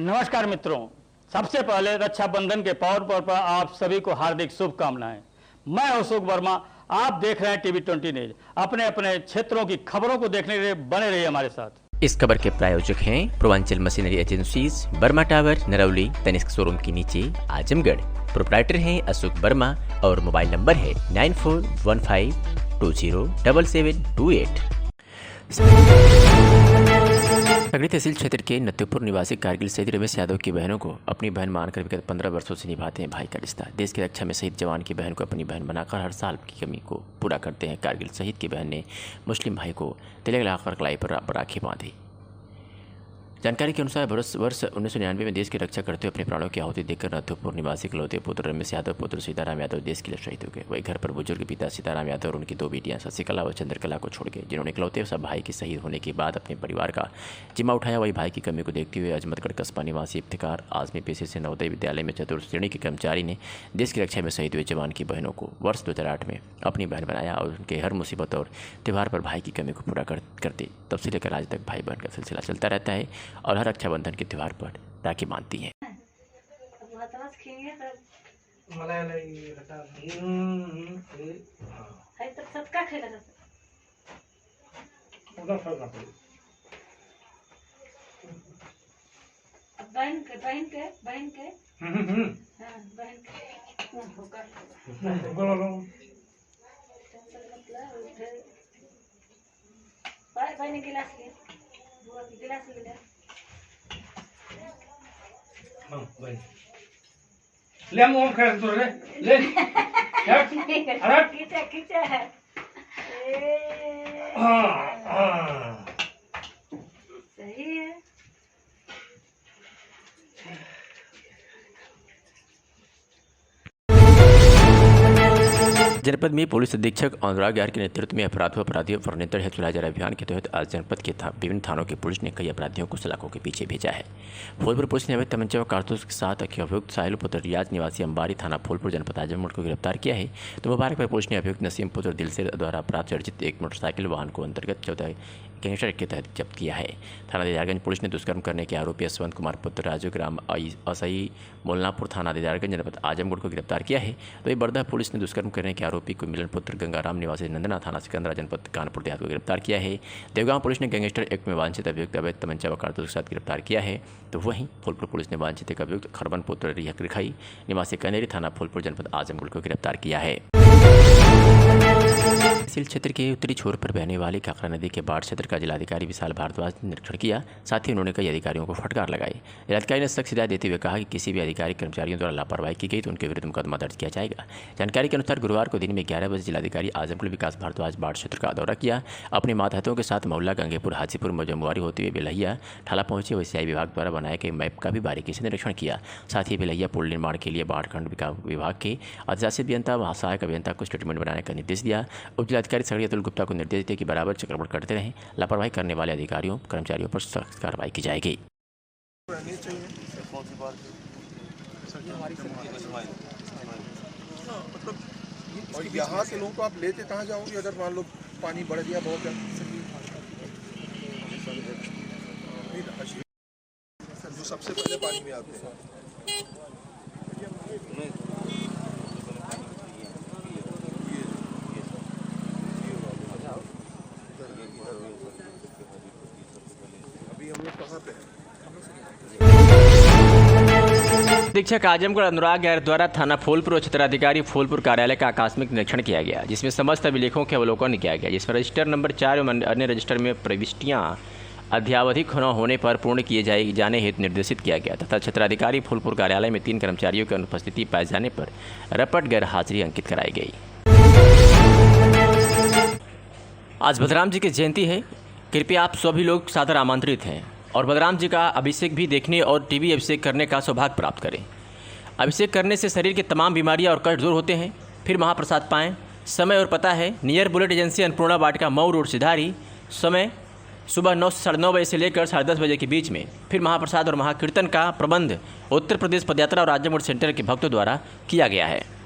नमस्कार मित्रों, सबसे पहले रक्षाबंधन के पावन पर आप सभी को हार्दिक शुभकामनाएं। मैं अशोक वर्मा, आप देख रहे हैं टीवी 20 न्यूज। अपने अपने क्षेत्रों की खबरों को देखने के लिए बने रहिए हमारे साथ। इस खबर के प्रायोजक हैं Purvanchal machinery agencies, Burma tower, Narauli, Tanishq showroom के नीचे, आजमगढ़। प्रोप्राइटर हैं अशोक वर्मा और मोबाइल नंबर है 9415207728। सगड़ी तहसील क्षेत्र के नत्यूपुर निवासी कारगिल शहीद रमेश यादव की बहनों को अपनी बहन मानकर विगत 15 वर्षों से निभाते हैं भाई का रिश्ता। देश की रक्षा में शहीद जवान की बहन को अपनी बहन बनाकर हर साल की कमी को पूरा करते हैं। कारगिल शहीद की बहन ने मुस्लिम भाई को तिलक लगाकर कलाई पर राखी बांधी। जानकारी के अनुसार वर्ष 1999 में देश की रक्षा करते हुए अपने प्राणों की आहुति देकर नथुपुर निवासी इकलौते पुत्र रमेश यादव पुत्र सीताराम यादव देश के लिए शहीद हो गए। वही घर पर बुजुर्ग पिता सीताराम यादव और उनकी दो बेटियां शशिकला और चंद्रकला को छोड़ गए, जिन्होंने इकलौते सब भाई के शहीद होने के बाद अपने परिवार का जिम्मा उठाया। वही भाई की कमी को देखते हुए अजमतगढ़ कस्बा निवासी इफ्तिकार आजमी पेशे से नवोदय विद्यालय में चतुर्थ श्रेणी के कर्मचारी ने देश की रक्षा में शहीद हुए जवान की बहनों को वर्ष 2008 में अपनी बहन बनाया और उनके हर मुसीबत और त्यौहार पर भाई की कमी को पूरा करते। तब से लेकर आज तक भाई बहन का सिलसिला चलता रहता है और हर रक्षाबंधन के त्योहार पर राखी बांधती हैं। ले हम और कर तो रे ले अरे खींचा है सही है। जनपद में पुलिस अधीक्षक अनुराग यार के नेतृत्व में अपराधियों पर नियंत्रण हेतु चलाए जा रहे अभियान के तहत आज जनपद के विभिन्न थानों की पुलिस ने कई अपराधियों को सलाखों के पीछे भेजा है। फूलपुर पुलिस ने अवैध तमंचा व कारतूस के साथ अभियुक्त साहिल पुत्र रियाज निवासी अंबारी थाना फूलपुर जनपद आजमगढ़ को गिरफ्तार किया है। तो मुबारकपुर पुलिस ने अभियुक्त नसीम पुत्र दिलसे द्वारा प्राप्त अर्जित एक मोटरसाइकिल वाहन को अंतर्गत 14 गैंगस्टर के तहत जब्त किया है। थाना दीदारगंज पुलिस ने दुष्कर्म करने के आरोपी यशवंत कुमार पुत्र राजू ग्राम असई मोलनापुर थाना दीदारगंज जनपद आजमगढ़ को गिरफ्तार किया है। तो बरदा पुलिस ने दुष्कर्म करने के आरोपी को मिलन पुत्र गंगाराम निवासी नंदना थाना सिकंदरा जनपद कानपुर देहात को गिरफ्तार किया है। देवगांव पुलिस ने गैंगस्टर एक्ट में वांछित अभियुक्त अवैध तमंचा व कारतूस के साथ गिरफ्तार किया है। तो वहीं फूलपुर पुलिस ने वांछित एक अभियुक्त खरबन पुत्र रिखाई निवासी कनेरी थाना फूलपुर जनपद आजमगढ़ को गिरफ्तार किया है। तहसील क्षेत्र के उत्तरी छोर पर बहने वाली काकरा नदी के बाढ़ क्षेत्र का जिलाधिकारी विशाल भारद्वाज ने निरीक्षण किया। साथ ही उन्होंने कई अधिकारियों को फटकार लगाई। जिलाधिकारी ने सख्त हिदायत देते हुए कहा कि किसी भी अधिकारी कर्मचारियों द्वारा लापरवाही की गई तो उनके विरुद्ध मुकदमा दर्ज किया जाएगा। जानकारी के अनुसार गुरुवार को दिन में 11 बजे जिलाधिकारी आजमगढ़ विकास भारद्वाज बाढ़ क्षेत्र का दौरा किया। अपने मातहतों के साथ मोहल्ला गंगेपुर हाजीपुर जमुआरी होते हुए बेलहिया ठाला पहुंचे। वही सिंचाई विभाग द्वारा बनाए गए मैप का भी बारीकी से निरीक्षण किया। साथ ही बेलहिया पुल निर्माण के लिए बाढ़खंड विभाग के अधिशासी अभियंता व सहायक अभियंता को स्टेटमेंट बनाने का निर्देश दिया। उप जिलाधिकारी सगड़ी अतुल गुप्ता को निर्देश दिया कि बराबर चक्रवृद्धि करते रहें। लापरवाही करने वाले अधिकारियों कर्मचारियों पर सख्त कार्रवाई की जाएगी। और यहाँ से लोगों को आप लेते कहाँ जाओगे अगर मान लो पानी बढ़ गया बहुत जो सबसे पहले पानी में आते हैं। अधीक्षक आजमगढ़ अनुराग यार द्वारा थाना फूलपुर और क्षेत्राधिकारी फूलपुर कार्यालय का आकस्मिक निरीक्षण किया गया, जिसमें समस्त अभिलेखों के अवलोकन किया गया, जिसमें रजिस्टर नंबर 4 एवं अन्य रजिस्टर में प्रविष्टियां अध्यावधिक न होने पर पूर्ण किए जाने हेतु निर्देशित किया गया तथा क्षेत्राधिकारी फूलपुर कार्यालय में 3 कर्मचारियों की अनुपस्थिति पाए जाने पर रपट गैर हाजिरी अंकित कराई गई। आज बलराम जी की जयंती है। कृपया आप सभी लोग सादर आमंत्रित हैं और बलराम जी का अभिषेक भी देखने और टीवी अभिषेक करने का सौभाग्य प्राप्त करें। अभिषेक करने से शरीर की तमाम बीमारियां और कष्ट दूर होते हैं। फिर महाप्रसाद पाएं। समय और पता है नियर बुलेट एजेंसी अन्नपूर्णा वाटिका मऊ रोड सिधारी। समय सुबह 9 से 9:30 बजे से लेकर 10:30 बजे के बीच में। फिर महाप्रसाद और महाकीर्तन का प्रबंध उत्तर प्रदेश पदयात्रा और आजमगढ़ सेंटर के भक्तों द्वारा किया गया है।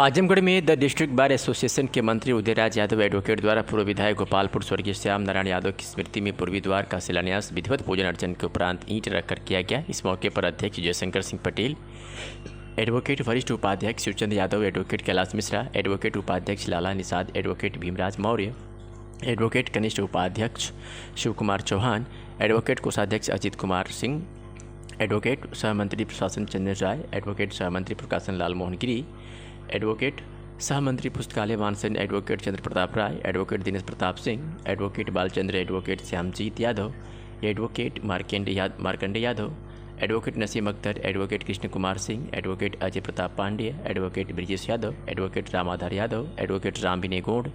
आजमगढ़ में द डिस्ट्रिक्ट बार एसोसिएशन के मंत्री उदयराज यादव एडवोकेट द्वारा पूर्व विधायक गोपालपुर स्वर्गीय श्याम नारायण यादव की स्मृति में पूर्वी द्वार का शिलान्यास विधिवत पूजन अर्चन के उपरांत ईंट रखकर किया गया। इस मौके पर अध्यक्ष जयशंकर सिंह पटेल, एडवोकेट वरिष्ठ उपाध्यक्ष शिवचंद यादव, एडवोकेट कैलाश मिश्रा, एडवोकेट उपाध्यक्ष लाला निषाद, एडवोकेट भीमराज मौर्य, एडवोकेट कनिष्ठ उपाध्यक्ष शिव कुमार चौहान, एडवोकेट कोषाध्यक्ष अजीत कुमार सिंह, एडवोकेट सहमंत्री प्रशासन चंद्र राय, एडवोकेट सहमंत्री प्रकाशन लाल मोहन गिरी, एडवोकेट सहमंत्री पुस्तकालय Mansen, advocate Chandra Pratap Rai, advocate Dinesh Pratap Singh, advocate Balchandra, advocate Shyamjeet Yadav, advocate Markande Yadav, advocate Naseem Akhtar, advocate Krishna Kumar Singh, advocate Ajay Pratap Pandey, advocate Brijesh Yadav, advocate Ramadhar Yadav, advocate Ram Vinay Gaur,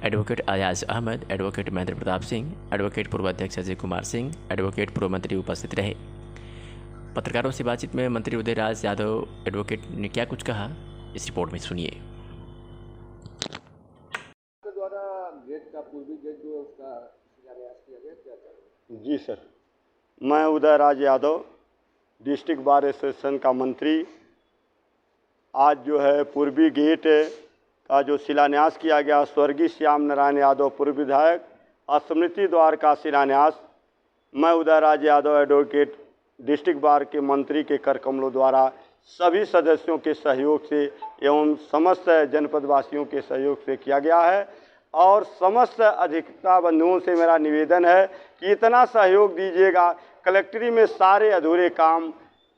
advocate Ayaz Ahmed, advocate Mahendra Pratap Singh, advocate पूर्व अध्यक्ष अजय कुमार सिंह, एडवोकेट पूर्व मंत्री उपस्थित रहे। पत्रकारों से बातचीत में मंत्री उदयराज यादव एडवोकेट ने क्या कुछ कहा, इस रिपोर्ट में सुनिए। द्वारा गेट का पूर्वी गेट जो है उसका शिलान्यास किया गया, क्या करें? जी सर, मैं Udayraj Yadav district bar association का मंत्री, आज जो है पूर्वी गेट का जो शिलान्यास किया गया, स्वर्गीय श्याम नारायण यादव पूर्व विधायक स्मृति द्वार का शिलान्यास मैं Udayraj Yadav advocate district bar के मंत्री के कर कमलों द्वारा सभी सदस्यों के सहयोग से एवं समस्त जनपदवासियों के सहयोग से किया गया है। और समस्त अधिवक्ता बंधुओं से मेरा निवेदन है कि इतना सहयोग दीजिएगा। कलेक्ट्री में सारे अधूरे काम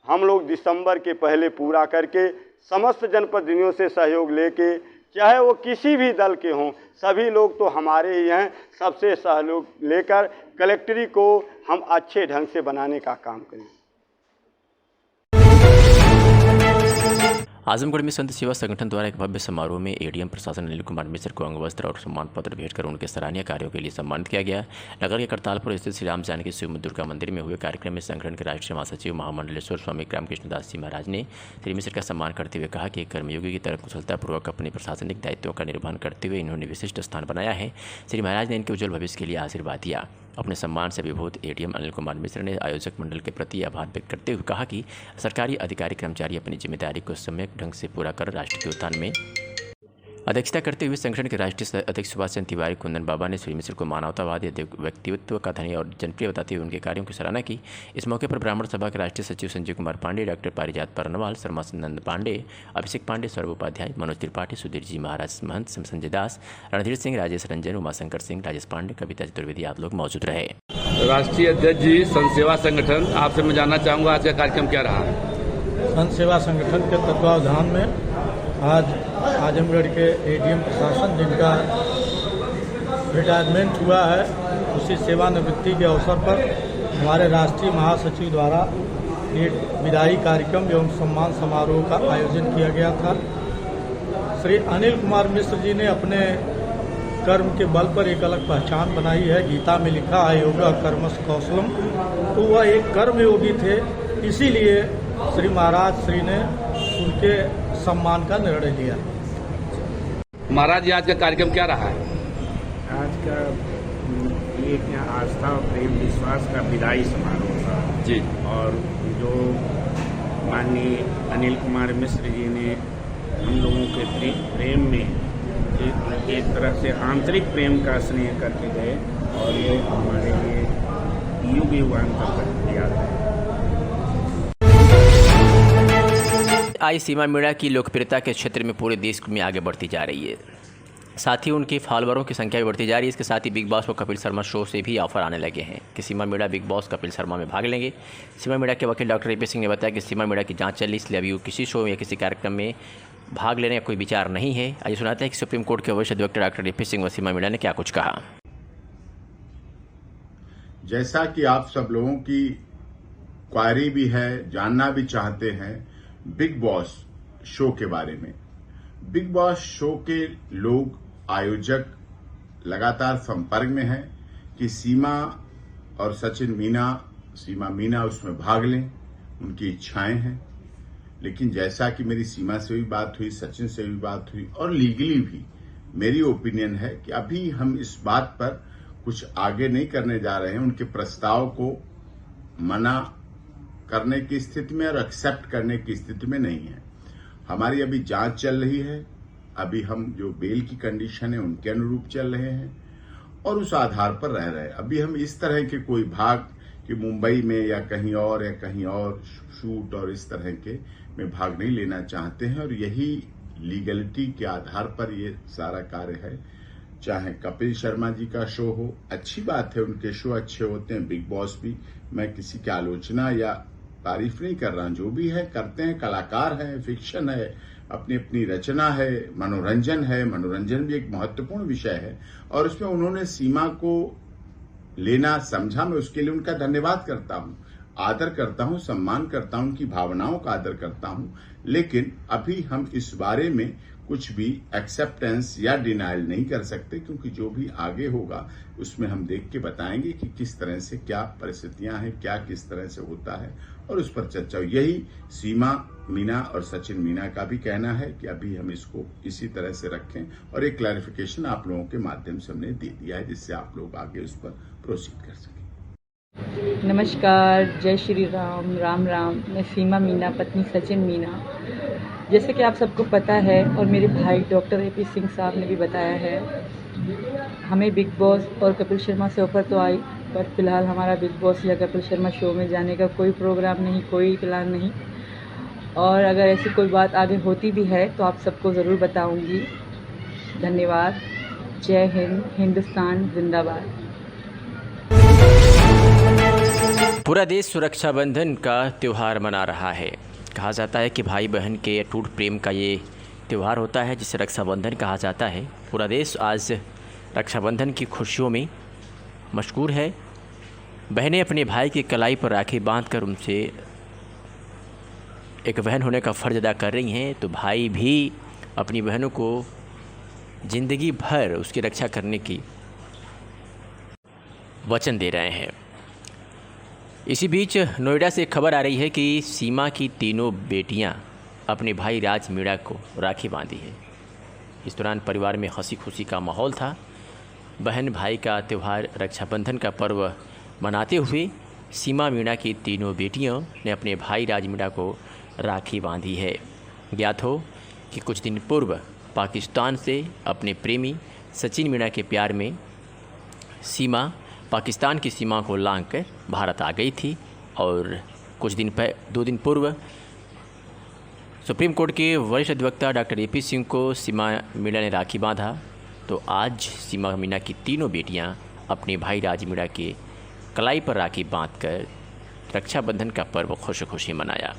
हम लोग दिसंबर के पहले पूरा करके समस्त जनप्रतिनिधियों से सहयोग लेके, चाहे वो किसी भी दल के हों, सभी लोग तो हमारे ही हैं, सबसे सहयोग लेकर कलेक्ट्री को हम अच्छे ढंग से बनाने का काम करें। आजमगढ़ में संत सेवा संगठन द्वारा एक भव्य समारोह में एडीएम प्रशासन अनिल कुमार मिश्र को अंगवस्त्र और सम्मान पत्र भेंट कर उनके सराहनीय कार्यों के लिए सम्मानित किया गया। नगर के करतालपुर स्थित श्री राम जानकी शिव दुर्गा मंदिर में हुए कार्यक्रम में संगठन के राष्ट्रीय महासचिव महामंडलेश्वर स्वामी रामकृष्ण दास जी महाराज ने श्री मिश्र का सम्मान करते हुए कहा कि कर्मयोगी की तरह कुशलतापूर्वक अपने प्रशासनिक दायित्वों का निर्वहन करते हुए इन्होंने विशिष्ट स्थान बनाया है। श्री महाराज ने इनके उज्जवल भविष्य के लिए आशीर्वाद दिया। अपने सम्मान से विभूत एडीएम अनिल कुमार मिश्र ने आयोजक मंडल के प्रति आभार व्यक्त करते हुए कहा कि सरकारी अधिकारी कर्मचारी अपनी जिम्मेदारी को सम्यक ढंग से पूरा कर राष्ट्र के उत्थान में अध्यक्षता करते हुए संगठन के राष्ट्रीय अध्यक्ष सुभाष चंद्र तिवारी कुंदन बाबा ने श्री मिश्र को मानवतावादी व्यक्तित्व का धनी और जनप्रिय बताते हुए उनके कार्यों की सराहना की। इस मौके पर ब्राह्मण सभा के राष्ट्रीय सचिव संजय कुमार पांडे, डॉक्टर पारिजात परनवाल, शर्मानंद पांडे, अभिषेक पांडे, सौरभ उपाध्याय, मनोज त्रिपाठी, सुधीर जी महाराज महंत, संजय दास, रणधीर सिंह, राजेश रंजन, उमाशंकर सिंह, राजेश पांडे, कविता चतुर्वेदी आदि लोग मौजूद रहे। राष्ट्रीय अध्यक्ष जी संत सेवा संगठन, आपसे मैं जानना चाहूँगा आज का कार्यक्रम क्या रहा है? संत सेवा संगठन के तत्वावधान में आज आजमगढ़ के एडीएम प्रशासन जिनका रिटायरमेंट हुआ है, उसी सेवानिवृत्ति के अवसर पर हमारे राष्ट्रीय महासचिव द्वारा एक विदाई कार्यक्रम एवं सम्मान समारोह का आयोजन किया गया था। श्री अनिल कुमार मिश्र जी ने अपने कर्म के बल पर एक अलग पहचान बनाई है। गीता में लिखा है योगा कर्मस कौशलम, तो वह एक कर्मयोगी थे। इसीलिए श्री महाराज श्री ने उनके सम्मान का निर्णय लिया। महाराज जी आज का कार्यक्रम क्या रहा है? आज का एक आस्था और प्रेम विश्वास का विदाई समारोह था जी। और जो माननीय अनिल कुमार मिश्र जी ने हम लोगों के प्रेम में एक तरह से आंतरिक प्रेम का स्नेह करके गए और ये हमारे लिए युग युगांतर तक याद है। आई सीमा मीणा की लोकप्रियता के क्षेत्र में पूरे देश में आगे बढ़ती जा रही है, साथ ही उनके फॉलोअरों की संख्या भी बढ़ती जा रही है। इसके साथ ही बिग बॉस और कपिल शर्मा शो से भी ऑफर आने लगे हैं कि सीमा मीणा बिग बॉस कपिल शर्मा में भाग लेंगे। सीमा मीणा के वकील डॉक्टर ए.पी. सिंह ने बताया कि सीमा मीणा की जांच चल रही, इसलिए अभी किसी शो या किसी कार्यक्रम में भाग लेने का कोई विचार नहीं है। आइए सुनाते हैं कि सुप्रीम कोर्ट के वरिष्ठ अधिवक्ता डॉक्टर ए.पी. सिंह व सीमा मीणा ने क्या कुछ कहा। जैसा कि आप सब लोगों की क्वारी भी है, जानना भी चाहते हैं बिग बॉस शो के बारे में। बिग बॉस शो के लोग, आयोजक लगातार संपर्क में हैं कि सीमा और सचिन मीना, सीमा मीना उसमें भाग लें, उनकी इच्छाएं हैं। लेकिन जैसा कि मेरी सीमा से भी बात हुई, सचिन से भी बात हुई और लीगली भी मेरी ओपिनियन है कि अभी हम इस बात पर कुछ आगे नहीं करने जा रहे हैं। उनके प्रस्ताव को मना करने की स्थिति में और एक्सेप्ट करने की स्थिति में नहीं है। हमारी अभी जांच चल रही है अभी हम जो बेल की कंडीशन है उनके अनुरूप चल रहे हैं और उस आधार पर रह रहे हैं। अभी हम इस तरह के कोई भाग कि मुंबई में या कहीं और शूट और इस तरह के में भाग नहीं लेना चाहते हैं और यही लीगलिटी के आधार पर ये सारा कार्य है। चाहे कपिल शर्मा जी का शो हो, अच्छी बात है, उनके शो अच्छे होते हैं, बिग बॉस भी, मैं किसी की आलोचना या तारीफ नहीं कर रहा, जो भी है करते हैं, कलाकार है, फिक्शन है, अपनी अपनी रचना है, मनोरंजन भी एक महत्वपूर्ण विषय है और उसमें उन्होंने सीमा को लेना समझा। मैं उसके लिए उनका धन्यवाद करता हूं, आदर करता हूं, सम्मान करता हूं, उनकी भावनाओं का आदर करता हूं। लेकिन अभी हम इस बारे में कुछ भी एक्सेप्टेंस या डिनाइल नहीं कर सकते, क्योंकि जो भी आगे होगा उसमें हम देख के बताएंगे कि किस तरह से क्या परिस्थितियां हैं, क्या किस तरह से होता है और उस पर चर्चा। यही सीमा मीना और सचिन मीना का भी कहना है कि अभी हम इसको इसी तरह से रखें और एक क्लैरिफिकेशन आप लोगों के माध्यम से हमने दे दिया है, जिससे आप लोग आगे उस पर प्रोसीड कर सकें। नमस्कार, जय श्री राम, राम राम। मैं सीमा मीना, पत्नी सचिन मीना। जैसे कि आप सबको पता है और मेरे भाई डॉक्टर AP सिंह साहब ने भी बताया है, हमें बिग बॉस और कपिल शर्मा से ऑफर तो आई, पर फिलहाल हमारा बिग बॉस या कपिल शर्मा शो में जाने का कोई प्रोग्राम नहीं, कोई प्लान नहीं। और अगर ऐसी कोई बात आगे होती भी है तो आप सबको ज़रूर बताऊंगी। धन्यवाद। जय हिंद, हिंदुस्तान जिंदाबाद। पूरा देश रक्षाबंधन का त्यौहार मना रहा है। कहा जाता है कि भाई बहन के अटूट प्रेम का ये त्यौहार होता है, जिसे रक्षाबंधन कहा जाता है। पूरा देश आज रक्षाबंधन की खुशियों में मशगूल है। बहनें अपने भाई की कलाई पर राखी बांधकर उनसे एक बहन होने का फ़र्ज़ अदा कर रही हैं, तो भाई भी अपनी बहनों को ज़िंदगी भर उसकी रक्षा करने की वचन दे रहे हैं। इसी बीच नोएडा से खबर आ रही है कि सीमा की तीनों बेटियां अपने भाई राज मीणा को राखी बांधी है। इस दौरान परिवार में हंसी खुशी का माहौल था। बहन भाई का त्यौहार रक्षाबंधन का पर्व मनाते हुए सीमा मीणा की तीनों बेटियों ने अपने भाई राज मीणा को राखी बांधी है। ज्ञात हो कि कुछ दिन पूर्व पाकिस्तान से अपने प्रेमी सचिन मीणा के प्यार में सीमा पाकिस्तान की सीमा को लांघकर भारत आ गई थी और कुछ दिन 2 दिन पूर्व सुप्रीम कोर्ट के वरिष्ठ अधिवक्ता डॉक्टर AP सिंह को सीमा मीणा ने राखी बांधा। तो आज सीमा मीणा की तीनों बेटियां अपने भाई राज मीणा के कलाई पर राखी बांधकर रक्षाबंधन का पर्व खुशी खुशी मनाया।